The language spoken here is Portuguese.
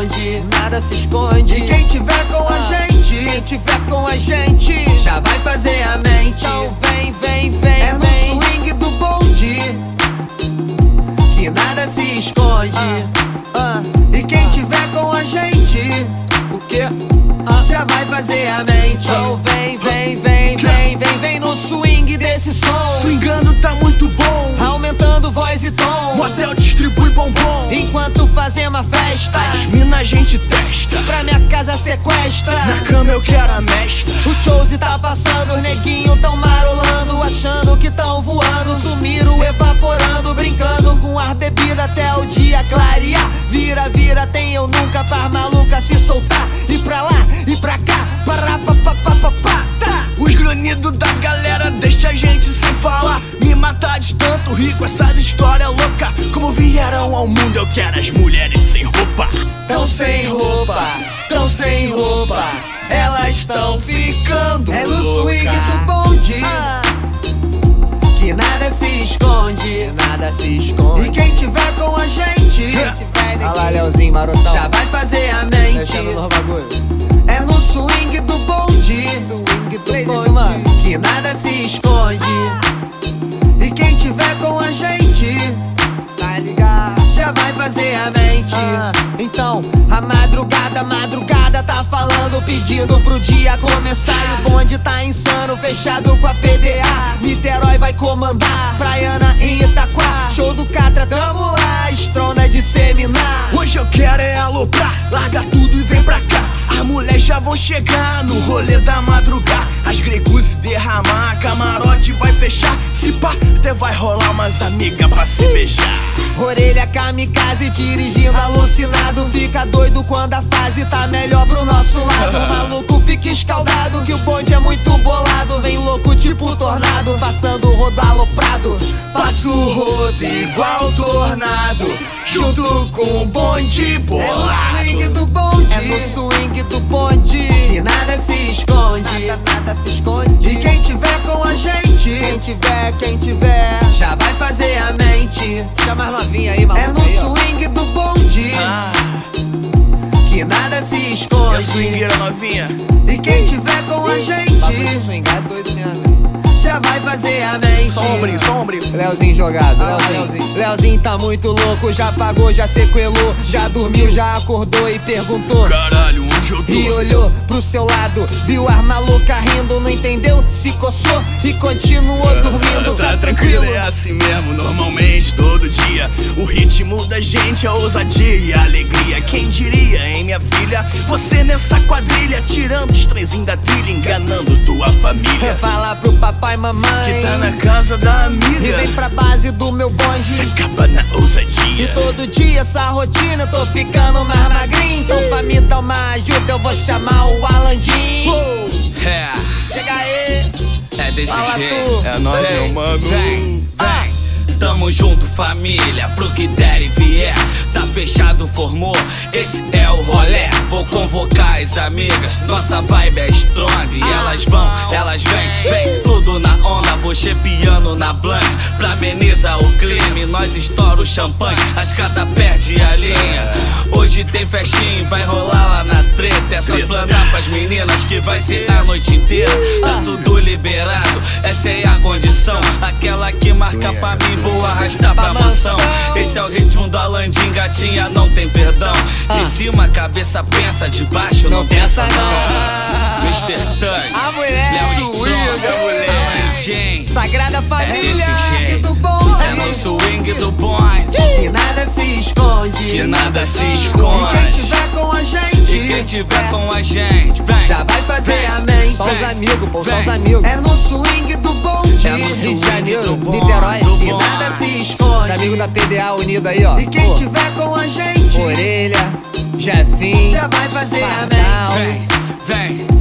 esconde, nada se esconde. E quem tiver com a gente, quem tiver com a gente, já vai fazer a mente. Então vem, vem, vem, é vem. No swing do bonde que nada se esconde. E quem tiver com a gente, o quê? Já vai fazer a mente. Então vem, vem, vem, vem, vem, vem no swing desse som. Swingando tá muito bom, aumentando voz e tom. Motel distribui bombom, enquanto fazemos a festa. as mina a gente testa, pra minha casa sequestra. na cama eu quero a mestra. O Chose tá passando, os neguinhos tão marolando, achando que tão voando. Sumiram evaporando, brincando com ar bebida até o dia clarear. Vira, vira, tem eu nunca, faz maluca se soltar. E pra lá, e pra cá, pará, pá, pá, pá, pá, pá, tá. Os grunhidos da galera deixa a gente sem falar. Me matar de tanto rir com essas histórias loucas. Como vieram ao mundo, eu quero as mulheres sem roupa. Tão sem roupa, tão sem roupa, elas tão ficando É no louca. swing do bonde que nada se esconde, nada se esconde. E quem tiver com a gente, olha lá, Leozinho marotão, já vai fazer a mente. É no swing do bonde, mano, que nada se esconde. E quem tiver com a gente, tá ligado, já vai fazer a mente. Então, a madrugada tá falando, pedindo pro dia começar. E o bonde tá insano, fechado com a PDA. Niterói vai comandar, Praiana em Itaquá. Show do Catra, tamo lá, estrona de seminar. Hoje eu quero é aloprar, larga tudo e vem pra cá. As mulheres já vão chegar no rolê da madrugada. As gregus se derramar, camarote vai fechar. Se pá, até vai rolar umas amigas pra se beijar. Orelha kamikaze, dirigindo alucinado. Fica doido quando a fase tá melhor pro nosso lado. O maluco fica escaldado, que o bonde é muito bolado. Vem louco tipo tornado, passando o rodo aloprado. Passo o rodo igual tornado, junto com o bonde bolado. É no swing do bonde, é no swing do bonde que nada se esconde, nada se esconde. E quem tiver com a gente, quem tiver, já vai fazer a mente. Chama as novinhas aí, maluco. É no swing do bonde que nada se E a esconde. swingueira novinha, E quem tiver com a gente, swingar é doido mesmo, já vai fazer a mente. sombrio. Leozinho jogado, Leozinho tá muito louco, já pagou, já sequelou, já dormiu, já acordou e perguntou. Caralho, onde eu E tô? olhou pro seu lado, viu as malucas rindo, não entendeu, se coçou e continuou dormindo. Tá tranquilo, é assim mesmo, normalmente, todo dia. O ritmo da gente é ousadia e alegria. Quem diria, hein, minha filha? Você nessa quadrilha, tirando os trenzinhos da trilha, enganando tua família. Fala pro papai e mamãe Que tá na casa da e amiga, vem pra base do meu se bonde. acaba na E ousadia. todo dia essa rotina eu tô ficando mais magrinho. Então pra me dar uma ajuda eu vou chamar o Alandim. É, Chega aí, é desse fala jeito. tu. É nóis, meu mano. Vem. Tamo junto, família, pro que der e vier. Tá fechado, formou, esse é o rolê. Vou convocar as amigas, nossa vibe é strong. E elas vão, elas vem tudo na onda. Vou chepiando na blunt pra amenizar o clima. E nós estoura o champanhe, as cada perde a linha. Hoje tem festinha, vai rolar lá na treta. É só explanar pras meninas que vai ser a noite inteira. Tá tudo liberado, essa é a condição. Aquela que marca pra mim, vou arrastar pra mansão. Esse é o ritmo do Alandim, gatinha, não tem perdão. De cima a cabeça pensa, de baixo não pensa não. Mr. Tang, a mulher Léo swinga, Alandim, Sagrada é Família desse e jeito. do bonde. É no swing do bonde Que nada se esconde, que nada se E quem esconde. tiver com a gente, E quem tiver com a gente, vem. já vai fazer a mente. Só os amigos, pô, só os amigos. É no swing do bonde, É no Rio swing de Janeiro, do bonde, Niterói, do que bonde. nada se esconde. Os amigos da PDA unido aí, ó. E quem Pô, tiver com a gente, Orelha, Jefinho, já vai fazer a Pardal. mente. Vem, vem.